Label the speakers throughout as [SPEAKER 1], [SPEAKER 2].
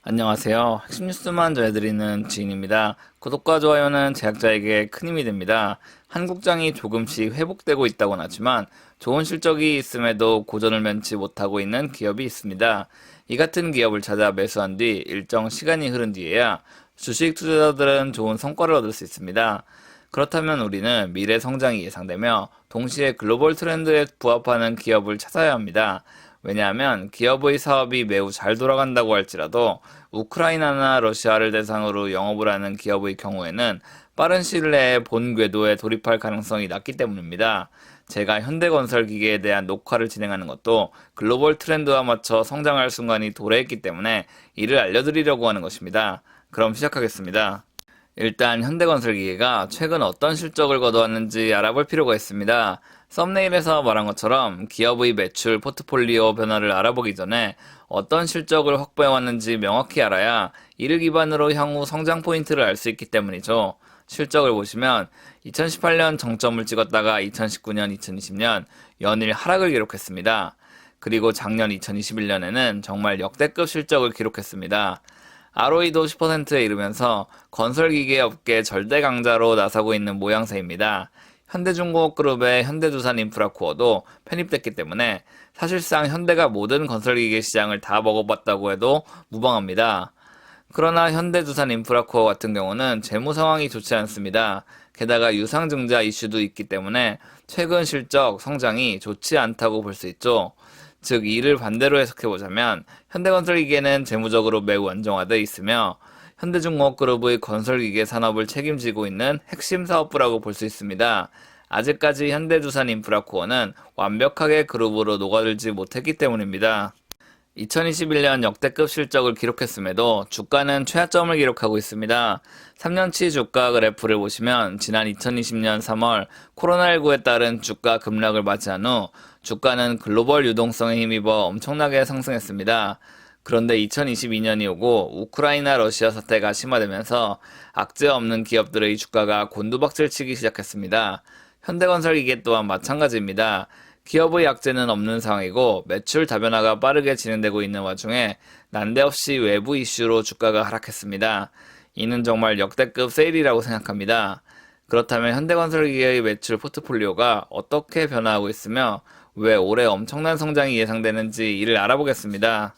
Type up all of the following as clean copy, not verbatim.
[SPEAKER 1] 안녕하세요. 핵심 뉴스만 전해드리는 지인입니다. 구독과 좋아요는 제작자에게 큰 힘이 됩니다. 한국장이 조금씩 회복되고 있다고는 하지만 좋은 실적이 있음에도 고전을 면치 못하고 있는 기업이 있습니다. 이 같은 기업을 찾아 매수한 뒤 일정 시간이 흐른 뒤에야 주식 투자자들은 좋은 성과를 얻을 수 있습니다. 그렇다면 우리는 미래 성장이 예상되며 동시에 글로벌 트렌드에 부합하는 기업을 찾아야 합니다. 왜냐하면 기업의 사업이 매우 잘 돌아간다고 할지라도 우크라이나나 러시아를 대상으로 영업을 하는 기업의 경우에는 빠른 시일 내에 본 궤도에 돌입할 가능성이 낮기 때문입니다. 제가 현대건설 기계에 대한 녹화를 진행하는 것도 글로벌 트렌드와 맞춰 성장할 순간이 도래했기 때문에 이를 알려드리려고 하는 것입니다. 그럼 시작하겠습니다. 일단 현대건설기계가 최근 어떤 실적을 거둬왔는지 알아볼 필요가 있습니다. 썸네일에서 말한 것처럼 기업의 매출, 포트폴리오 변화를 알아보기 전에 어떤 실적을 확보해왔는지 명확히 알아야 이를 기반으로 향후 성장 포인트를 알 수 있기 때문이죠. 실적을 보시면 2018년 정점을 찍었다가 2019년, 2020년 연일 하락을 기록했습니다. 그리고 작년 2021년에는 정말 역대급 실적을 기록했습니다. ROE도 10%에 이르면서 건설기계업계 절대 강자로 나서고 있는 모양새입니다. 현대중공업그룹의 현대두산인프라코어도 편입됐기 때문에 사실상 현대가 모든 건설기계 시장을 다 먹어봤다고 해도 무방합니다. 그러나 현대두산인프라코어 같은 경우는 재무 상황이 좋지 않습니다. 게다가 유상증자 이슈도 있기 때문에 최근 실적 성장이 좋지 않다고 볼 수 있죠. 즉 이를 반대로 해석해보자면 현대건설기계는 재무적으로 매우 안정화되어 있으며 현대중공업그룹의 건설기계 산업을 책임지고 있는 핵심 사업부라고 볼 수 있습니다. 아직까지 현대두산인프라코어는 완벽하게 그룹으로 녹아들지 못했기 때문입니다. 2021년 역대급 실적을 기록했음에도 주가는 최하점을 기록하고 있습니다. 3년치 주가 그래프를 보시면 지난 2020년 3월 코로나19에 따른 주가 급락을 맞이한 후 주가는 글로벌 유동성에 힘입어 엄청나게 상승했습니다. 그런데 2022년이 오고 우크라이나 러시아 사태가 심화되면서 악재 없는 기업들의 주가가 곤두박질 치기 시작했습니다. 현대건설기계 또한 마찬가지입니다. 기업의 악재는 없는 상황이고 매출 다변화가 빠르게 진행되고 있는 와중에 난데없이 외부 이슈로 주가가 하락했습니다. 이는 정말 역대급 세일이라고 생각합니다. 그렇다면 현대건설기계의 매출 포트폴리오가 어떻게 변화하고 있으며 왜 올해 엄청난 성장이 예상되는지 이를 알아보겠습니다.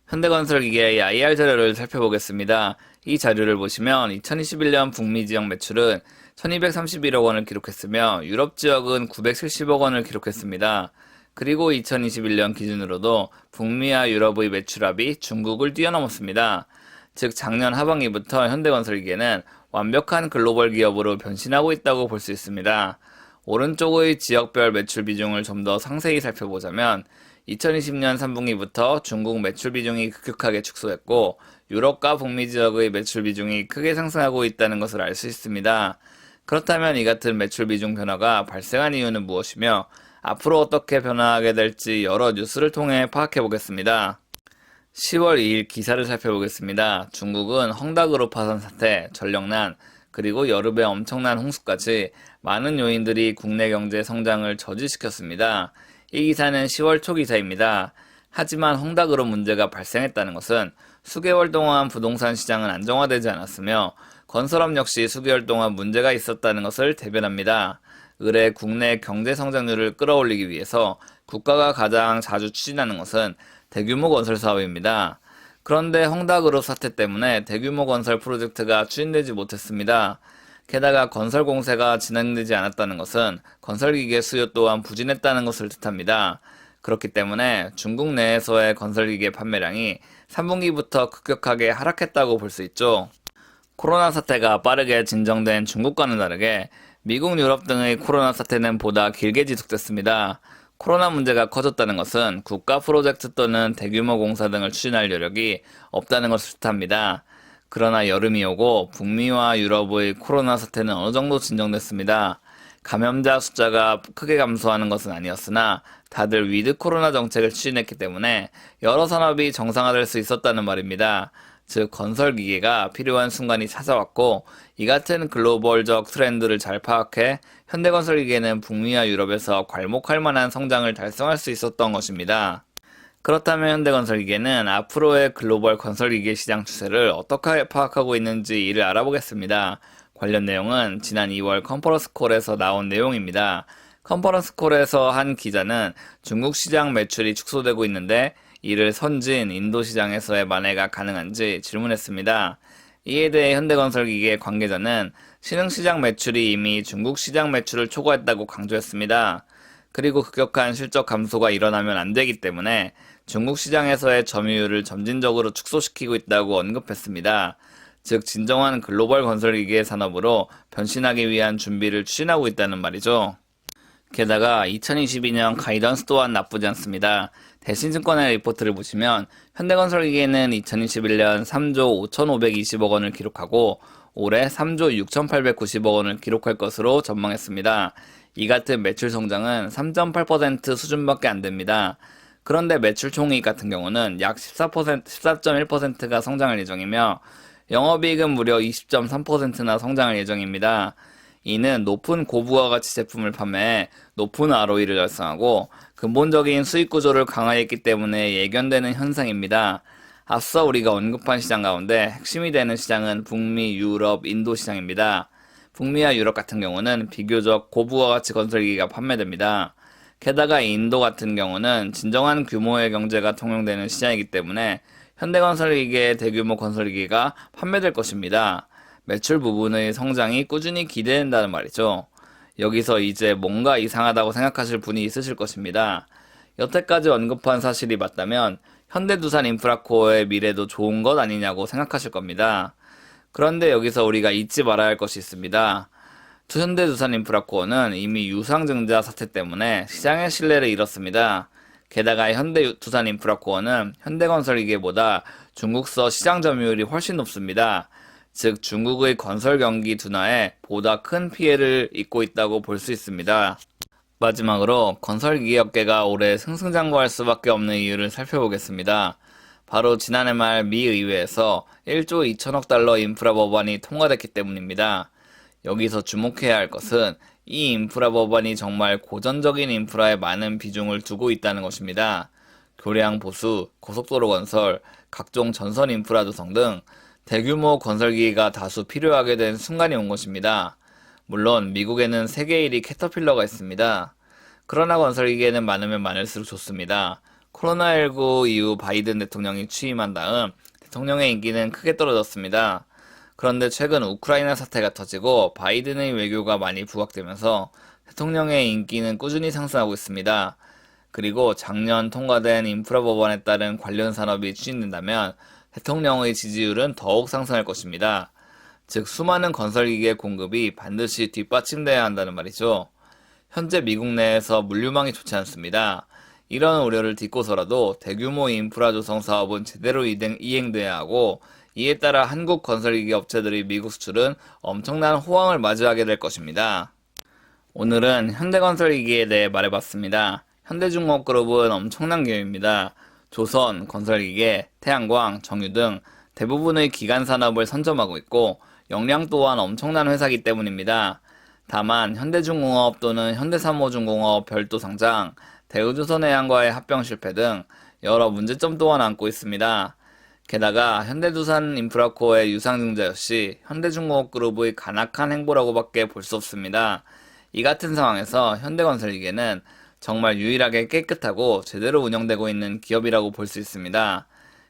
[SPEAKER 1] 현대건설기계의 IR 자료를 살펴보겠습니다. 이 자료를 보시면 2021년 북미 지역 매출은 1231억 원을 기록했으며 유럽 지역은 970억 원을 기록했습니다. 그리고 2021년 기준으로도 북미와 유럽의 매출합이 중국을 뛰어넘었습니다. 즉 작년 하반기부터 현대건설기계는 완벽한 글로벌 기업으로 변신하고 있다고 볼 수 있습니다. 오른쪽의 지역별 매출 비중을 좀 더 상세히 살펴보자면 2020년 3분기부터 중국 매출 비중이 급격하게 축소했고 유럽과 북미 지역의 매출 비중이 크게 상승하고 있다는 것을 알 수 있습니다. 그렇다면 이 같은 매출 비중 변화가 발생한 이유는 무엇이며 앞으로 어떻게 변화하게 될지 여러 뉴스를 통해 파악해 보겠습니다. 10월 2일 기사를 살펴보겠습니다. 중국은 헝다그룹 파산 사태, 전력난, 그리고 여름의 엄청난 홍수까지 많은 요인들이 국내 경제 성장을 저지시켰습니다. 이 기사는 10월 초 기사입니다. 하지만 헝다그룹 문제가 발생했다는 것은 수개월 동안 부동산 시장은 안정화되지 않았으며 건설업 역시 수개월 동안 문제가 있었다는 것을 대변합니다. 의뢰 국내 경제 성장률을 끌어올리기 위해서 국가가 가장 자주 추진하는 것은 대규모 건설 사업입니다. 그런데 헝다그룹 사태 때문에 대규모 건설 프로젝트가 추진되지 못했습니다. 게다가 건설 공세가 진행되지 않았다는 것은 건설기계 수요 또한 부진했다는 것을 뜻합니다. 그렇기 때문에 중국 내에서의 건설기계 판매량이 3분기부터 급격하게 하락했다고 볼 수 있죠. 코로나 사태가 빠르게 진정된 중국과는 다르게 미국, 유럽 등의 코로나 사태는 보다 길게 지속됐습니다. 코로나 문제가 커졌다는 것은 국가 프로젝트 또는 대규모 공사 등을 추진할 여력이 없다는 것을 뜻합니다. 그러나 여름이 오고 북미와 유럽의 코로나 사태는 어느 정도 진정됐습니다. 감염자 숫자가 크게 감소하는 것은 아니었으나 다들 위드 코로나 정책을 추진했기 때문에 여러 산업이 정상화될 수 있었다는 말입니다. 즉 건설기계가 필요한 순간이 찾아왔고 이 같은 글로벌적 트렌드를 잘 파악해 현대건설기계는 북미와 유럽에서 괄목할 만한 성장을 달성할 수 있었던 것입니다. 그렇다면 현대건설기계는 앞으로의 글로벌 건설기계 시장 추세를 어떻게 파악하고 있는지 이를 알아보겠습니다. 관련 내용은 지난 2월 컨퍼런스 콜에서 나온 내용입니다. 컨퍼런스 콜에서 한 기자는 중국 시장 매출이 축소되고 있는데 이를 선진 인도 시장에서의 만회가 가능한지 질문했습니다. 이에 대해 현대건설기계 관계자는 신흥시장 매출이 이미 중국 시장 매출을 초과했다고 강조했습니다. 그리고 급격한 실적 감소가 일어나면 안 되기 때문에 중국 시장에서의 점유율을 점진적으로 축소시키고 있다고 언급했습니다. 즉 진정한 글로벌 건설기계 산업으로 변신하기 위한 준비를 추진하고 있다는 말이죠. 게다가 2022년 가이던스 또한 나쁘지 않습니다. 대신증권의 리포트를 보시면 현대건설기계는 2021년 3조 5,520억 원을 기록하고 올해 3조 6,890억 원을 기록할 것으로 전망했습니다. 이 같은 매출 성장은 3.8% 수준밖에 안 됩니다. 그런데 매출 총이익 같은 경우는 약 14.1%가 성장할 예정이며 영업이익은 무려 20.3%나 성장할 예정입니다. 이는 높은 고부가가치 제품을 판매해 높은 ROE를 달성하고 근본적인 수익 구조를 강화했기 때문에 예견되는 현상입니다. 앞서 우리가 언급한 시장 가운데 핵심이 되는 시장은 북미, 유럽, 인도 시장입니다. 북미와 유럽 같은 경우는 비교적 고부가가치 건설기계가 판매됩니다. 게다가 인도 같은 경우는 진정한 규모의 경제가 통용되는 시장이기 때문에 현대건설기계의 대규모 건설기계가 판매될 것입니다. 매출 부분의 성장이 꾸준히 기대된다는 말이죠. 여기서 이제 뭔가 이상하다고 생각하실 분이 있으실 것입니다. 여태까지 언급한 사실이 맞다면 현대두산인프라코어의 미래도 좋은 것 아니냐고 생각하실 겁니다. 그런데 여기서 우리가 잊지 말아야 할 것이 있습니다. 현대두산인프라코어는 이미 유상증자 사태 때문에 시장의 신뢰를 잃었습니다. 게다가 현대두산인프라코어는 현대건설기계보다 중국서 시장 점유율이 훨씬 높습니다. 즉 중국의 건설 경기 둔화에 보다 큰 피해를 입고 있다고 볼 수 있습니다. 마지막으로 건설기계업계가 올해 승승장구할 수밖에 없는 이유를 살펴보겠습니다. 바로 지난해 말 미 의회에서 1조 2천억 달러 인프라 법안이 통과됐기 때문입니다. 여기서 주목해야 할 것은 이 인프라 법안이 정말 고전적인 인프라에 많은 비중을 두고 있다는 것입니다. 교량 보수, 고속도로 건설, 각종 전선 인프라 조성 등 대규모 건설기계가 다수 필요하게 된 순간이 온 것입니다. 물론 미국에는 세계 1위 캐터필러가 있습니다. 그러나 건설기계는 많으면 많을수록 좋습니다. 코로나19 이후 바이든 대통령이 취임한 다음 대통령의 인기는 크게 떨어졌습니다. 그런데 최근 우크라이나 사태가 터지고 바이든의 외교가 많이 부각되면서 대통령의 인기는 꾸준히 상승하고 있습니다. 그리고 작년 통과된 인프라 법안에 따른 관련 산업이 추진된다면 대통령의 지지율은 더욱 상승할 것입니다. 즉 수많은 건설기계 공급이 반드시 뒷받침돼야 한다는 말이죠. 현재 미국 내에서 물류망이 좋지 않습니다. 이런 우려를 딛고서라도 대규모 인프라 조성 사업은 제대로 이행돼야 하고 이에 따라 한국 건설기계 업체들의 미국 수출은 엄청난 호황을 맞이하게 될 것입니다. 오늘은 현대건설기계에 대해 말해봤습니다. 현대중공업그룹은 엄청난 기업입니다. 조선, 건설기계, 태양광, 정유 등 대부분의 기간 산업을 선점하고 있고 역량 또한 엄청난 회사이기 때문입니다. 다만 현대중공업 또는 현대삼호중공업 별도 상장, 대우조선해양과의 합병 실패 등 여러 문제점 또한 안고 있습니다. 게다가 현대두산인프라코어의 유상증자 역시 현대중공업그룹의 간악한 행보라고밖에 볼 수 없습니다. 이 같은 상황에서 현대건설기계는 정말 유일하게 깨끗하고 제대로 운영되고 있는 기업이라고 볼 수 있습니다.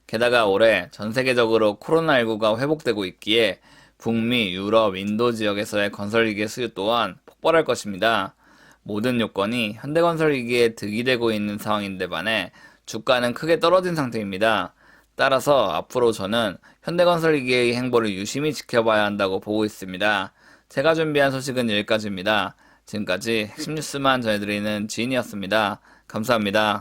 [SPEAKER 1] 게다가 올해 전 세계적으로 코로나19가 회복되고 있기에 북미, 유럽, 인도 지역에서의 건설기계 수요 또한 폭발할 것입니다. 모든 요건이 현대건설기계에 득이 되고 있는 상황인데 반해 주가는 크게 떨어진 상태입니다. 따라서 앞으로 저는 현대건설기계의 행보를 유심히 지켜봐야 한다고 보고 있습니다. 제가 준비한 소식은 여기까지입니다. 지금까지 핵심 뉴스만 전해드리는 지인이었습니다. 감사합니다.